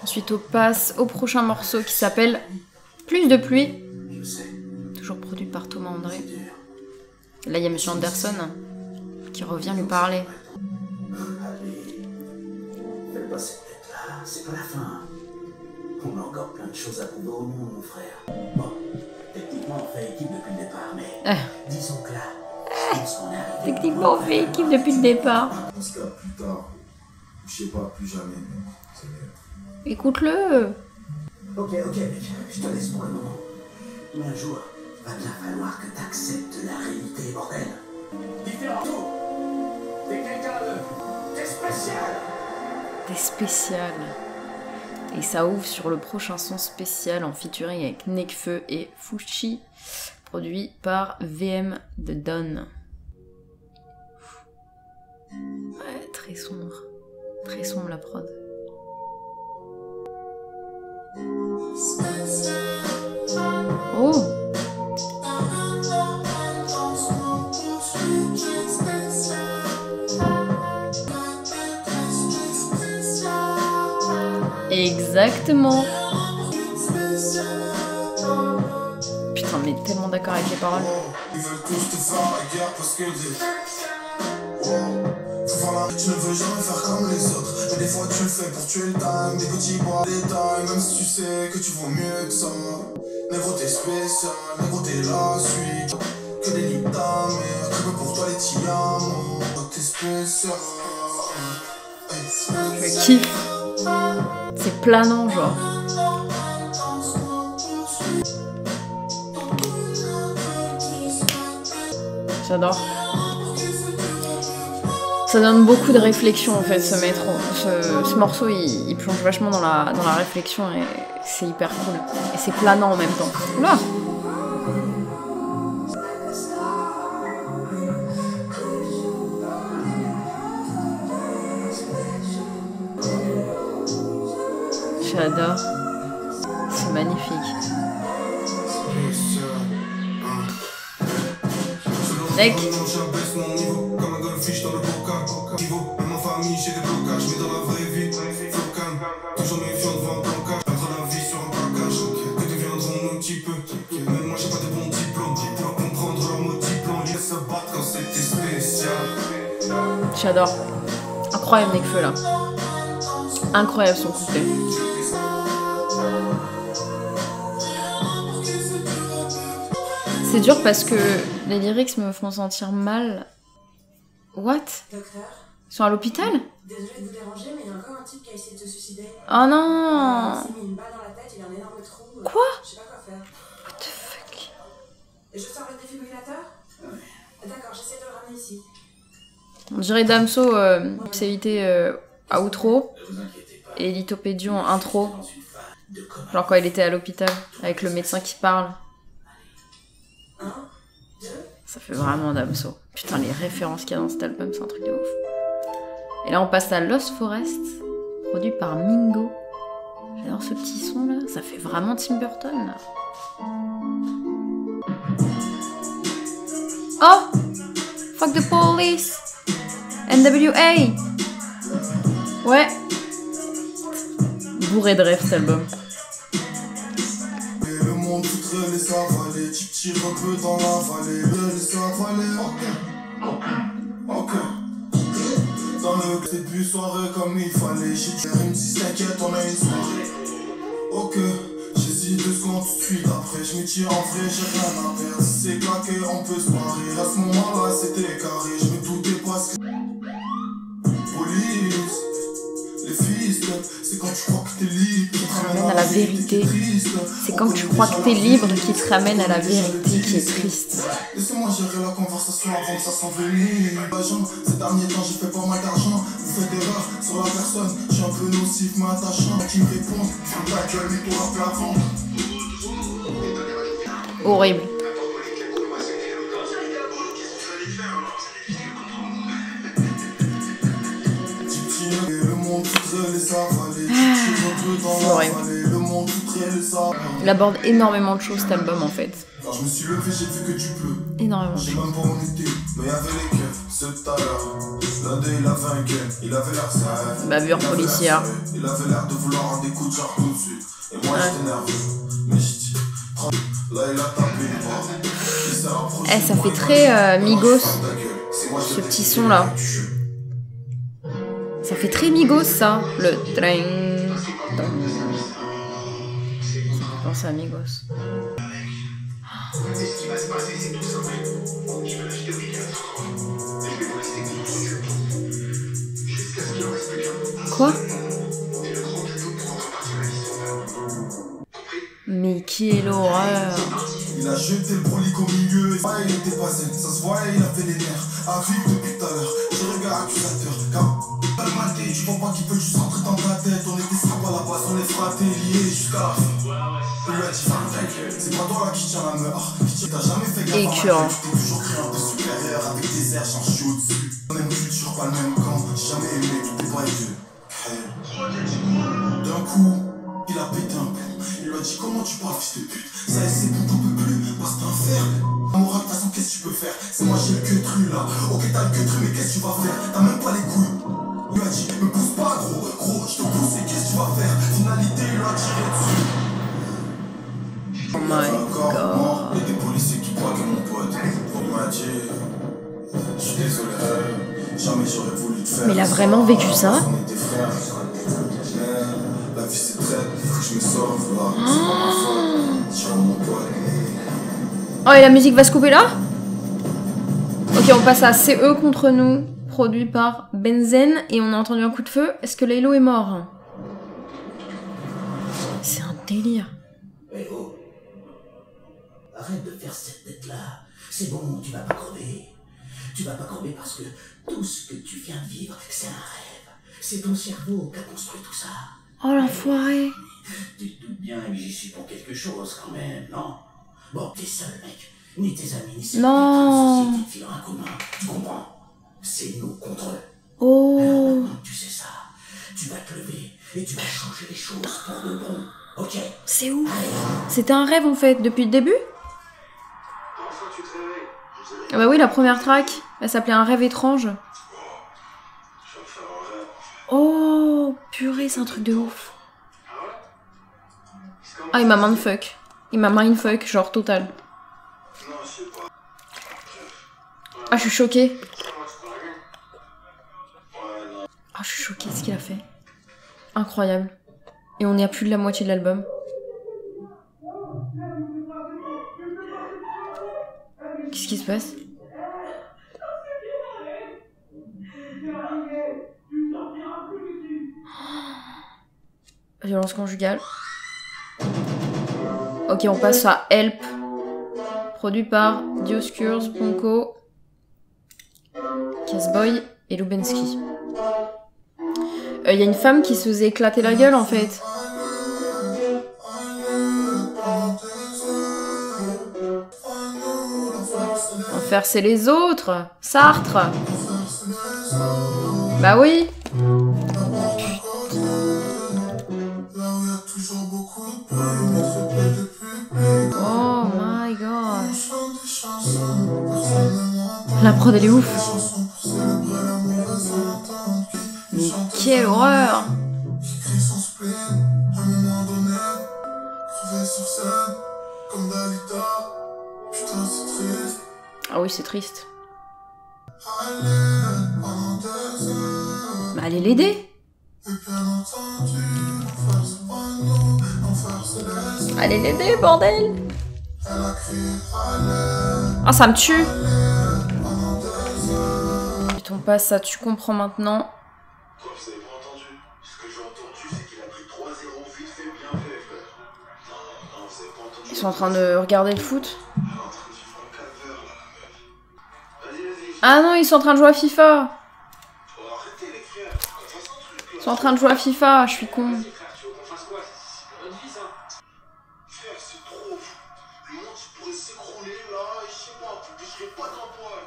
[SPEAKER 1] Ensuite on passe au prochain morceau qui s'appelle Plus de pluie. Toujours produit par Thomas André. Et là il y a Monsieur Anderson qui revient lui parler.
[SPEAKER 3] Fais pas cette tête-là, c'est pas la fin. On a encore plein de choses à prouver au monde, mon frère. Bon, techniquement on fait équipe depuis le départ, mais disons que là, je pense qu'on est arrivé.
[SPEAKER 1] Techniquement on fait équipe depuis le départ.
[SPEAKER 2] On se capte plus tard. Je sais pas, plus jamais, mais c'est mieux.
[SPEAKER 1] Écoute-le.
[SPEAKER 3] Ok, mec, je te laisse pour le moment. Mais un jour, va bien falloir que t'acceptes la réalité, bordel. Différent. T'es quelqu'un de... T'es spécial.
[SPEAKER 1] T'es spécial. Et ça ouvre sur le prochain son spécial en featuring avec Nekfeu et Fouchi, produit par VM The Don. Ouais, très sombre la prod. Oh! Exactement! Putain, mais tellement d'accord avec les paroles.
[SPEAKER 2] Ils veulent tous te faire la guerre parce que voilà, tu ne veux jamais faire comme les autres. Mais des fois tu le fais pour tuer le time. Des petits bois, détails, même si tu sais que tu vaux mieux que ça. Négro t'es spécial, négro t'es la suite. Que des lits ta mère, que pour toi les tiamos. T'es spécial.
[SPEAKER 1] Je kiffe. C'est planant, genre. J'adore. Ça donne beaucoup de réflexion en fait, ce métro. Ce morceau il plonge vachement dans la réflexion et c'est hyper cool. Et c'est planant en même temps. Oula! J'adore. C'est magnifique. Mec. J'adore. Incroyable Nekfeu là. Incroyable son couplet. C'est dur parce que les lyrics me font sentir mal. What?
[SPEAKER 4] Docteur?
[SPEAKER 1] Ils sont à l'hôpital?
[SPEAKER 4] Désolée de vous déranger, mais il y a encore un type qui a essayé de se suicider.
[SPEAKER 1] Oh non!
[SPEAKER 4] Il s'est mis une balle dans la tête, il a un énorme trou.
[SPEAKER 1] Quoi?
[SPEAKER 4] Je sais pas quoi faire.
[SPEAKER 1] What the fuck?
[SPEAKER 4] Et je sors le défibrillateur? D'accord, j'essaie de le ramener ici.
[SPEAKER 1] On dirait Damso, ipséité outro et Lithopédion intro. Genre quand il était à l'hôpital avec le médecin qui parle. Ça fait vraiment Damso. Putain, les références qu'il y a dans cet album, c'est un truc de ouf. Et là, on passe à Lost Forest, produit par Mingo. J'adore ce petit son là, ça fait vraiment Tim Burton là. Oh! Fuck the police! NWA! Ouais! Bourré de rêves cet album.
[SPEAKER 2] Le monde voudrait les avaler, tire un peu dans la vallée, le laisse avaler. Ok. Dans le début soirée comme il fallait. J'ai dit, elle me dit t'inquiète, on a une soirée. Ok, j'hésite 2 secondes tout de suite après. Je me dis en vrai, j'ai rien à perdre. Si c'est claqué, on peut se barrer. À ce moment-là, c'était carré. Je me doutais pas ce que. Police, les fils, c'est quand tu crois que t'es libre qui te
[SPEAKER 1] ramène à la vérité. C'est quand tu crois que t'es libre qui te ramène à la vérité qui est triste.
[SPEAKER 2] Laissez-moi gérer la conversation avant que ça s'envenime. Ces derniers temps, j'ai fait pas mal d'argent. Vous faites erreur sur la personne. Je suis un peu nocif mais attachant. Qui me répond, ferme ta gueule, mets-toi à plat ventre.
[SPEAKER 1] Horrible. Il aborde énormément de choses cet album en fait.
[SPEAKER 2] Quand je me suis levé, j'ai vu que tu pleures.
[SPEAKER 1] Énormément de
[SPEAKER 2] J'ai
[SPEAKER 1] choses.
[SPEAKER 2] même pas où on était, mais il y avait les keufs, ceux tout à l'heure. L'un d'eux, il avait un gun, il avait l'air sale.
[SPEAKER 1] Bavure policière.
[SPEAKER 2] Il avait l'air de vouloir un des coups de genre tout de suite. Et moi, j'étais nerveux. Mais je dis, là, il a tapé une barre.
[SPEAKER 1] Eh, ça fait très Migos, ce petit son là. Ça fait très Migos ça, le train. Je pense à Migos. Quoi? Mais qui est l'horreur?
[SPEAKER 2] Il a jeté le brolic au milieu, il était pas zen, ça se voyait, il avait les nerfs. À vivre depuis tout à l'heure, j'ai regard accusateur. Car pas le maté, tu vois pas qu'il peut juste rentrer dans ta tête. On était sympa à la base, on est fratés, liés jusqu'à la fin. Il lui a dit, c'est pas toi là qui tiens la meuf. T'as jamais fait gaffe à ma gueule, t'es toujours créé un peu supérieur. Avec des airs, j'en suis au-dessus. Même culture, pas le même camp, j'ai jamais aimé, tout est pas les deux. D'un coup, il a pété un plomb. Il lui a dit comment tu parles fils de pute. Ça c'est bon t'en peux plus parce que t'es un fer. La morale de toute façon qu'est-ce que tu peux faire. C'est moi j'ai le queutru là. Ok t'as le queutru mais qu'est-ce que tu vas faire. T'as même pas les couilles. Il lui a dit me pousse pas gros. Gros je te pousse et qu'est-ce que tu vas faire. Finalité il lui a tiré dessus.
[SPEAKER 1] Oh my god.
[SPEAKER 2] Il y a des policiers qui braquaient mon pote. Il m'a dit je suis désolé. Jamais j'aurais voulu te faire.
[SPEAKER 1] Mais il a vraiment vécu ça?
[SPEAKER 2] On était frères. La vie c'est traite, faut que je me sauve là. C'est pas ma faute. Tiens mon pote.
[SPEAKER 1] Oh et la musique va se couper là? Ok, on passe à CE contre nous, produit par Benzen, et on a entendu un coup de feu. Est-ce que Laylo est mort? C'est un délire.
[SPEAKER 5] Eh oh, arrête de faire cette tête-là. C'est bon, tu vas pas crever. Tu vas pas crever parce que tout ce que tu viens de vivre, c'est un rêve. C'est ton cerveau qui a construit tout ça.
[SPEAKER 1] Oh l'enfoiré.
[SPEAKER 5] Tu te doutes bien que j'y suis pour quelque chose quand même, non? Bon, t'es seul, mec. Ni tes amis, ni ceux
[SPEAKER 1] Non.
[SPEAKER 5] qui te filent un coup de main. Tu comprends? C'est nous contre eux.
[SPEAKER 1] Oh.
[SPEAKER 5] Alors maintenant que tu sais ça, tu vas te lever et tu vas changer les choses pour de bon. Ok?
[SPEAKER 1] C'est ouf. C'était un rêve en fait, depuis le début? Ah bah oui, la première track, elle s'appelait Un rêve étrange. Oh, purée, c'est un truc de ouf. Ah, il m'a mindfuck. Il m'a mindfuck, genre total. Ah, je suis choquée. Ah, je suis choquée de ce qu'il a fait. Incroyable. Et on est à plus de la moitié de l'album. Qu'est-ce qui se passe? Violence conjugale. Ok, on passe à Help. Produit par Dioscurs, Ponko, Casboy et Lubensky. Y a une femme qui se faisait éclater la gueule en fait. Enfer c'est les autres. Sartre. Bah oui. Oh my god. La prod elle est ouf. Mais quelle horreur. Ah oui, c'est triste. Bah, allez l'aider. Allez l'aider, bordel. Ah, ça me tue. Ton pas, ça, tu comprends maintenant.
[SPEAKER 2] Quoi, vous avez pas entendu? Ce que j'ai entendu, c'est qu'il a pris 3-0 vite fait, bien fait, frère. Non, vous avez pas entendu.
[SPEAKER 1] Ils sont en train de regarder le foot.
[SPEAKER 2] Elle est en train de vivre un calvaire, là, la meuf. Vas-y.
[SPEAKER 1] Ah non, ils sont en train de jouer à FIFA.
[SPEAKER 2] Oh, arrêtez, les frères. On fasse un truc, là.
[SPEAKER 1] Ils sont en train de jouer à FIFA, je suis con.
[SPEAKER 2] Vas-y, frère, tu veux qu'on fasse quoi? C'est pour notre vie, ça. Frère, c'est trop. Le monde pourrait s'écrouler, là, et je sais pas, vous bougerez pas d'un poil.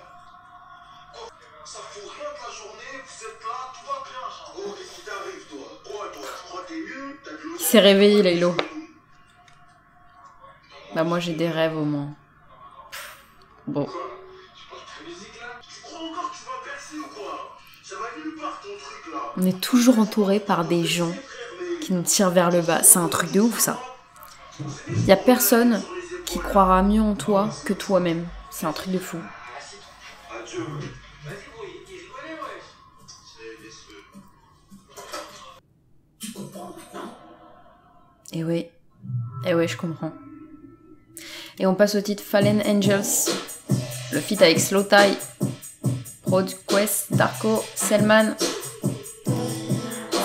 [SPEAKER 2] Ça fout rien de la journée, vous êtes là, tout va bien. Oh, qu'est-ce qui t'arrive, toi? Quoi, toi? Tu crois que t'es mieux? T'as de l'eau?
[SPEAKER 1] Il s'est réveillé, Laylo. Bah moi j'ai des rêves au moins. Bon.
[SPEAKER 2] Tu parles de ta musique, là? Tu crois encore que tu vas percer ou quoi? Ça va nulle part, ton truc, là.
[SPEAKER 1] On est toujours entouré par des gens qui nous tirent vers le bas. C'est un truc de ouf, ça. Y a personne qui croira mieux en toi que toi-même. C'est un truc de fou.
[SPEAKER 2] Adieu.
[SPEAKER 5] Tu comprends maintenant?
[SPEAKER 1] Et oui. Et ouais, je comprends. Et on passe au titre Fallen Angels. Le feat avec Slow Tie. Prod, Quest, Darko, Selman,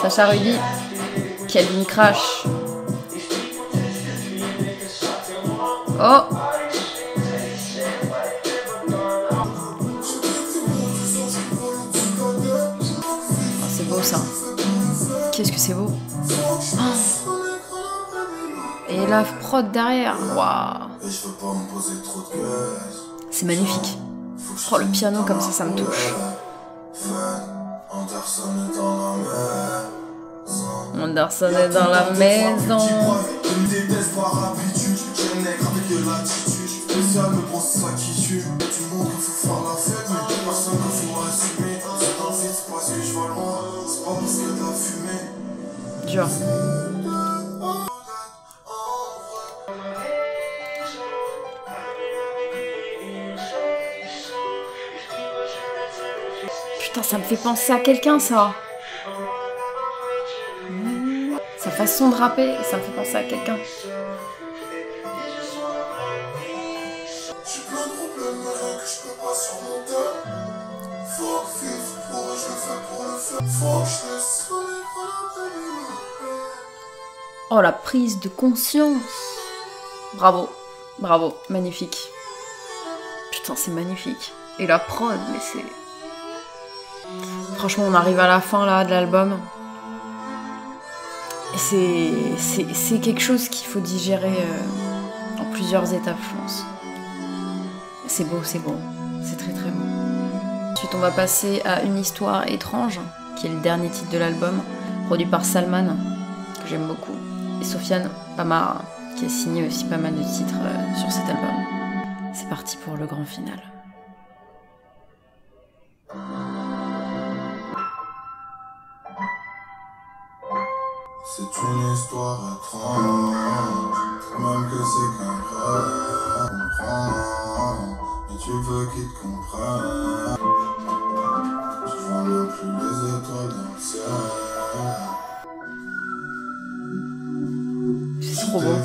[SPEAKER 1] Sacha Rudy, Kelvin Crash. Oh! C'est beau ça. Qu'est-ce que c'est beau. Oh. Et la prod derrière. Waouh. C'est magnifique. Oh, le piano comme ça me touche. Anderson est dans la maison. Dur. Putain, ça me fait penser à quelqu'un, ça. Sa façon de rapper, ça me fait penser à quelqu'un. Oh, la prise de conscience. Bravo, bravo, magnifique. Putain, c'est magnifique. Et la prod, mais c'est... Franchement, on arrive à la fin, là, de l'album. Et c'est quelque chose qu'il faut digérer en plusieurs étapes, je pense. C'est beau, c'est beau. C'est très très beau. Ensuite, on va passer à Une histoire étrange, qui est le dernier titre de l'album, produit par Salman, que j'aime beaucoup, et Sofiane Pamar, qui a signé aussi pas mal de titres sur cet album. C'est parti pour le grand final.
[SPEAKER 2] C'est une histoire étrange, même que c'est qu'un rêve. Comprends, mais tu veux qu'ils te comprennent. Tu vois même plus les étoiles dans le ciel.
[SPEAKER 1] C'est trop beau.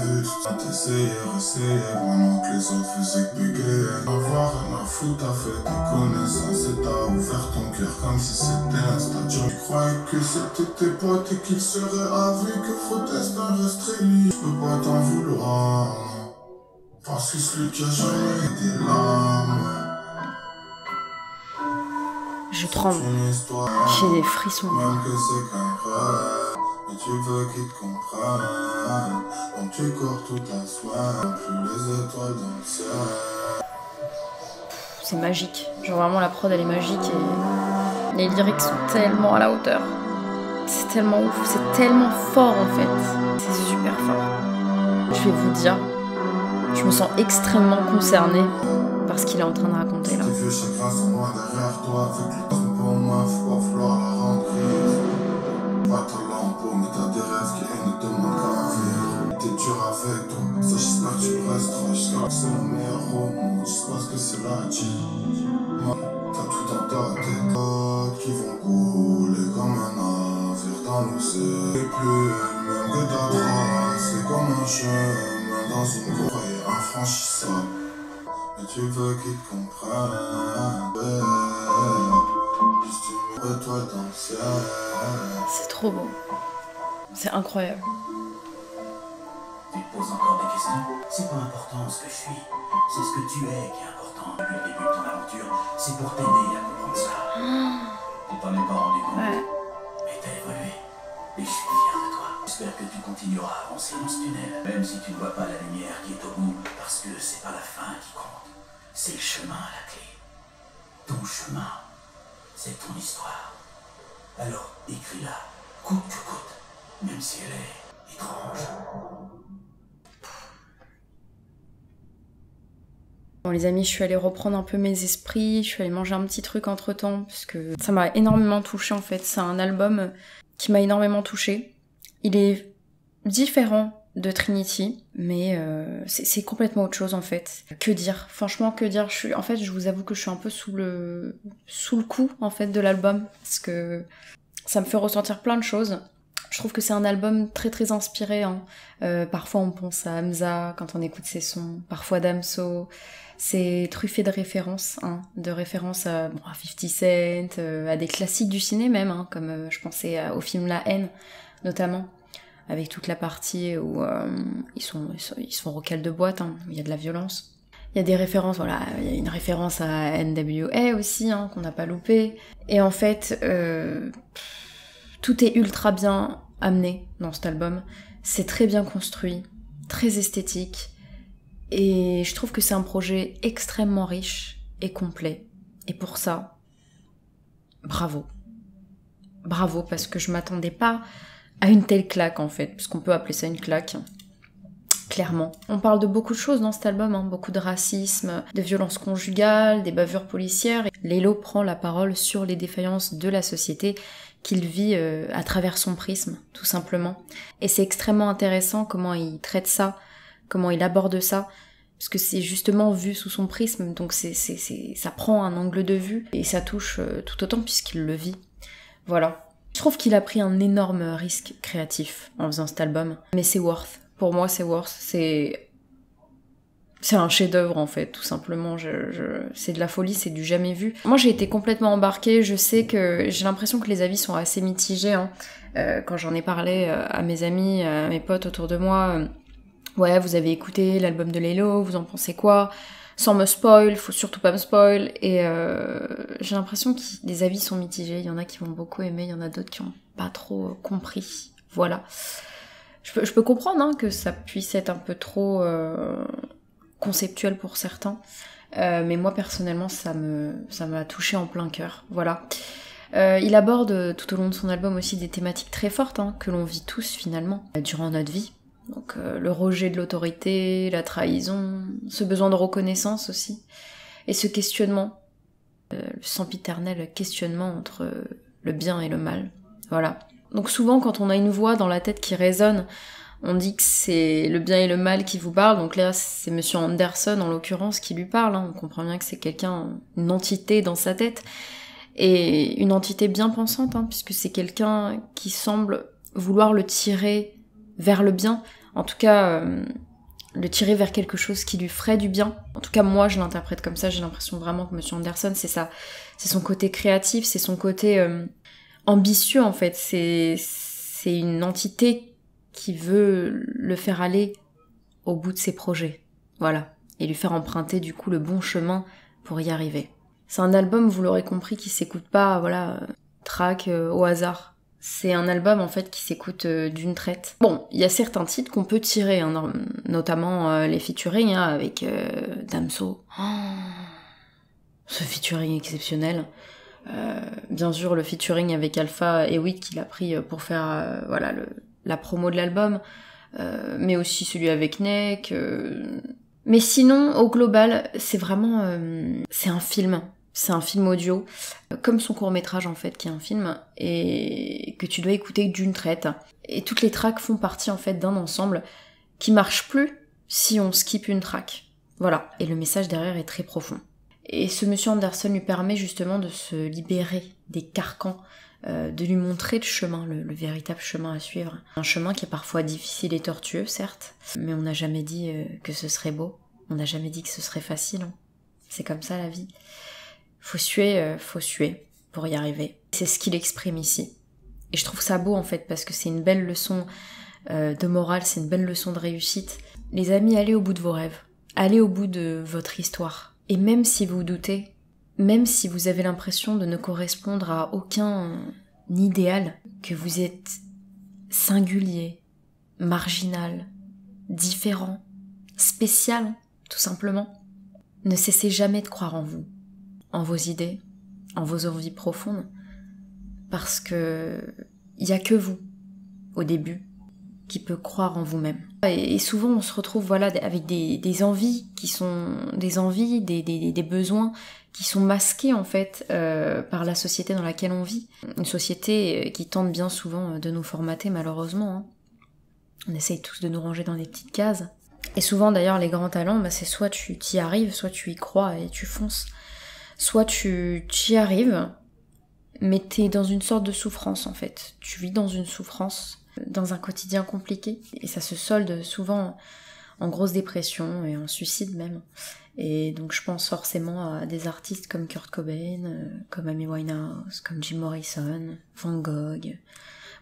[SPEAKER 2] T'essayais, essayais, pendant que les autres faisaient que bégayer. Avoir rien à foutre, t'as fait tes connaissances et t'as ouvert ton cœur comme si c'était un stadium. Tu croyais que c'était tes potes et qu'ils seraient ravis que faux destin resterait libre. Je peux pas t'en vouloir, non. Parce que celui qui a jamais été là,
[SPEAKER 1] Je tremble. J'ai des frissons.
[SPEAKER 2] même que c'est qu'un rêve. Mais tu veux qu'ils te comprennent. Donc tu cours toute la soirée. Plus les étoiles dans le ciel.
[SPEAKER 1] C'est magique. Genre vraiment la prod elle est magique et les lyrics sont tellement à la hauteur. C'est tellement ouf, c'est tellement fort en fait. C'est super fort. Je vais vous dire, je me sens extrêmement concernée par ce qu'il est en train de raconter là.
[SPEAKER 2] Tes vieux chagrins sont loin derrière toi. Avec le temps pour moi, faut pas vouloir la rendre grise. Pas ta lampe, mais t'as des rêves qui ne demandent qu'à vivre. T'es dur avec toi, ça j'espère que tu resteras. Jusqu'à que c'est le meilleur roman. T'as tout dans ta tête qui vont couler comme un navire dans l'océan. C'est plus le même que ta trace, c'est comme un chemin dans une cour et infranchissable. Et tu veux qu'ils te comprennent, juste une étoile dans le ciel.
[SPEAKER 1] C'est trop beau. C'est incroyable.
[SPEAKER 5] Tu te poses encore des questions? C'est pas important ce que je suis, c'est ce que tu es qui est important. Depuis le début de ton aventure, c'est pour t'aider à comprendre ça. Tu t'en es pas rendu compte,
[SPEAKER 1] Ouais.
[SPEAKER 5] mais t'as évolué. Et je suis fier de toi. J'espère que tu continueras à avancer dans ce tunnel, même si tu ne vois pas la lumière qui est au bout, parce que c'est pas la fin qui compte. C'est le chemin à la clé. Ton chemin, c'est ton histoire. Alors, écris-la, coûte que coûte, même si elle est étrange.
[SPEAKER 1] Bon les amis, je suis allée reprendre un peu mes esprits, je suis allée manger un petit truc entre temps, parce que ça m'a énormément touchée en fait. C'est un album qui m'a énormément touchée. Il est différent de Trinity, mais c'est complètement autre chose en fait. Que dire? Franchement, que dire? Je vous avoue que je suis un peu sous le coup en fait de l'album, parce que ça me fait ressentir plein de choses. Je trouve que c'est un album très très inspiré. Hein. Parfois on pense à Hamza quand on écoute ses sons, parfois Damso. C'est truffé de références, hein, à 50 Cent, à des classiques du ciné même, hein, comme je pensais au film La Haine notamment, avec toute la partie où ils se font recal de boîte, hein, où il y a de la violence. Il y a des références, voilà, il y a une référence à NWA aussi, hein, qu'on n'a pas loupé. Et en fait, tout est ultra bien amené dans cet album. C'est très bien construit, très esthétique. Et je trouve que c'est un projet extrêmement riche et complet. Et pour ça, bravo. Bravo, parce que je m'attendais pas à une telle claque en fait, puisqu'on peut appeler ça une claque. Clairement. On parle de beaucoup de choses dans cet album, hein, beaucoup de racisme, de violences conjugales, des bavures policières. Lelo prend la parole sur les défaillances de la société qu'il vit à travers son prisme, tout simplement. Et c'est extrêmement intéressant comment il traite ça, comment il aborde ça, parce que c'est justement vu sous son prisme, donc ça prend un angle de vue, et ça touche tout autant puisqu'il le vit. Voilà. Je trouve qu'il a pris un énorme risque créatif en faisant cet album, mais c'est worth. Pour moi, c'est worth. C'est un chef-d'œuvre en fait, tout simplement. C'est de la folie, c'est du jamais vu. Moi, j'ai été complètement embarquée. Je sais que j'ai l'impression que les avis sont assez mitigés. Hein. Quand j'en ai parlé à mes amis, à mes potes autour de moi, ouais, vous avez écouté l'album de Lelo, vous en pensez quoi? Sans me spoil, faut surtout pas me spoil. Et j'ai l'impression que les avis sont mitigés. Il y en a qui vont beaucoup aimer, il y en a d'autres qui ont pas trop compris. Voilà. Je peux comprendre hein, que ça puisse être un peu trop conceptuel pour certains, mais moi personnellement ça m'a touché en plein cœur. Voilà. Il aborde tout au long de son album aussi des thématiques très fortes hein, que l'on vit tous finalement durant notre vie. Donc le rejet de l'autorité, la trahison, ce besoin de reconnaissance aussi, et ce questionnement, le sempiternel questionnement entre le bien et le mal. Voilà. Donc souvent quand on a une voix dans la tête qui résonne, on dit que c'est le bien et le mal qui vous parlent, donc là c'est Monsieur Anderson en l'occurrence qui lui parle, hein. On comprend bien que c'est quelqu'un, une entité dans sa tête, et une entité bien pensante, hein, puisque c'est quelqu'un qui semble vouloir le tirer vers le bien, en tout cas le tirer vers quelque chose qui lui ferait du bien. En tout cas moi je l'interprète comme ça, j'ai l'impression vraiment que Monsieur Anderson c'est ça, c'est son côté créatif, c'est son côté ambitieux en fait, c'est une entité qui veut le faire aller au bout de ses projets, voilà, et lui faire emprunter du coup le bon chemin pour y arriver. C'est un album, vous l'aurez compris, qui s'écoute pas, voilà, track au hasard. C'est un album en fait qui s'écoute d'une traite. Bon, il y a certains titres qu'on peut tirer, hein, notamment les featuring hein, avec Damso. Oh, ce featuring exceptionnel. Bien sûr le featuring avec Alpha et Wick qu'il a pris pour faire voilà la promo de l'album, mais aussi celui avec Nek. Mais sinon, au global, c'est vraiment c'est un film audio, comme son court-métrage en fait, qui est un film, et que tu dois écouter d'une traite. Et toutes les tracks font partie en fait d'un ensemble qui marche plus si on skip une track. Voilà. Et le message derrière est très profond. Et ce monsieur Anderson lui permet justement de se libérer des carcans, de lui montrer le chemin, le véritable chemin à suivre. Un chemin qui est parfois difficile et tortueux, certes, mais on n'a jamais dit que ce serait beau, on n'a jamais dit que ce serait facile. Hein. C'est comme ça la vie. Faut suer pour y arriver. C'est ce qu'il exprime ici. Et je trouve ça beau en fait, parce que c'est une belle leçon de morale, c'est une belle leçon de réussite. Les amis, allez au bout de vos rêves, allez au bout de votre histoire. Et même si vous doutez, même si vous avez l'impression de ne correspondre à aucun idéal, que vous êtes singulier, marginal, différent, spécial, tout simplement, ne cessez jamais de croire en vous, en vos idées, en vos envies profondes, parce que il y a que vous, au début, qui peut croire en vous-même. Et souvent on se retrouve voilà avec des envies qui sont des envies, des besoins qui sont masqués en fait par la société dans laquelle on vit. Une société qui tente bien souvent de nous formater malheureusement. Hein. On essaye tous de nous ranger dans des petites cases. Et souvent d'ailleurs les grands talents, c'est soit tu t'y arrives, soit tu y crois et tu fonces. Soit tu t'y arrives, mais t'es dans une sorte de souffrance en fait. Tu vis dans une souffrance, dans un quotidien compliqué, et ça se solde souvent en grosse dépression et en suicide même. Et donc je pense forcément à des artistes comme Kurt Cobain, comme Amy Winehouse, comme Jim Morrison, Van Gogh,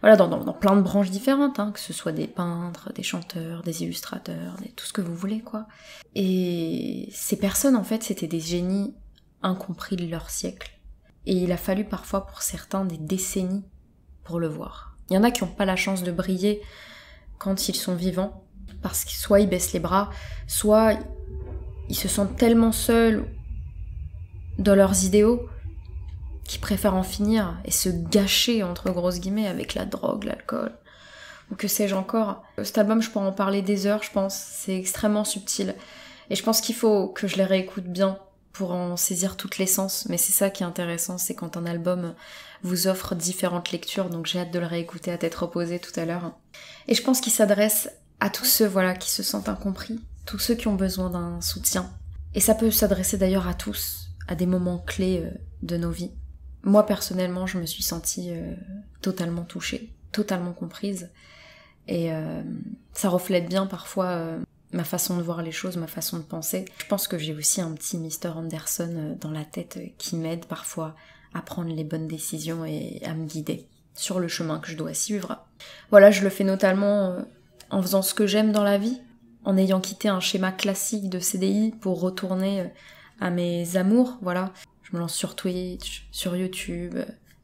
[SPEAKER 1] voilà, dans plein de branches différentes, hein, que ce soit des peintres, des chanteurs, des illustrateurs, tout ce que vous voulez, quoi. Et ces personnes, en fait, c'était des génies incompris de leur siècle. Et il a fallu parfois pour certains des décennies pour le voir. Il y en a qui n'ont pas la chance de briller quand ils sont vivants, parce que soit ils baissent les bras, soit ils se sentent tellement seuls dans leurs idéaux qu'ils préfèrent en finir et se gâcher, entre grosses guillemets, avec la drogue, l'alcool, ou que sais-je encore. Cet album, je pourrais en parler des heures, je pense, c'est extrêmement subtil. Et je pense qu'il faut que je les réécoute bien pour en saisir toute l'essence, mais c'est ça qui est intéressant, c'est quand un album vous offre différentes lectures, donc j'ai hâte de le réécouter à tête reposée tout à l'heure. Et je pense qu'il s'adresse à tous ceux qui se sentent incompris, tous ceux qui ont besoin d'un soutien. Et ça peut s'adresser d'ailleurs à tous, à des moments clés de nos vies. Moi personnellement, je me suis sentie totalement touchée, totalement comprise, et ça reflète bien parfois ma façon de voir les choses, ma façon de penser. Je pense que j'ai aussi un petit Mr. Anderson dans la tête qui m'aide parfois à prendre les bonnes décisions et à me guider sur le chemin que je dois suivre. Voilà, je le fais notamment en faisant ce que j'aime dans la vie, en ayant quitté un schéma classique de CDI pour retourner à mes amours, voilà. Je me lance sur Twitch, sur YouTube,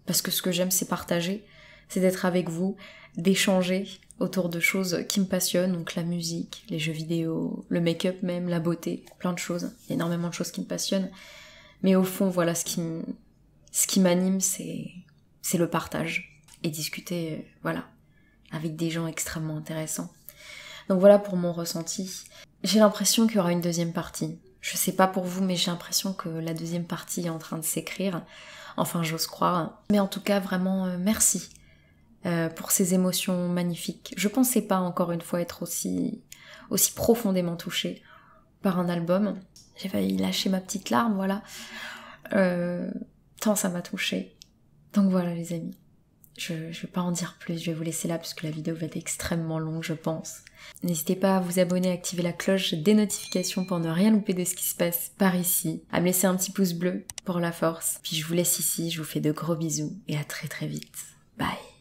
[SPEAKER 1] parce que ce que j'aime c'est partager, c'est d'être avec vous, d'échanger autour de choses qui me passionnent, donc la musique, les jeux vidéo, le make-up même, la beauté, plein de choses, énormément de choses qui me passionnent. Mais au fond, voilà, ce qui m'anime, c'est le partage et discuter, voilà, avec des gens extrêmement intéressants. Donc voilà pour mon ressenti. J'ai l'impression qu'il y aura une deuxième partie. Je sais pas pour vous, mais j'ai l'impression que la deuxième partie est en train de s'écrire. Enfin, j'ose croire. Mais en tout cas, vraiment, merci pour ces émotions magnifiques. Je pensais pas, encore une fois, être aussi profondément touchée par un album. J'ai failli lâcher ma petite larme, voilà. Tant ça m'a touchée. Donc voilà, les amis. Je vais pas en dire plus, je vais vous laisser là parce que la vidéo va être extrêmement longue, je pense. N'hésitez pas à vous abonner, à activer la cloche des notifications pour ne rien louper de ce qui se passe par ici, à me laisser un petit pouce bleu pour la force. Puis je vous laisse ici, je vous fais de gros bisous et à très très vite. Bye.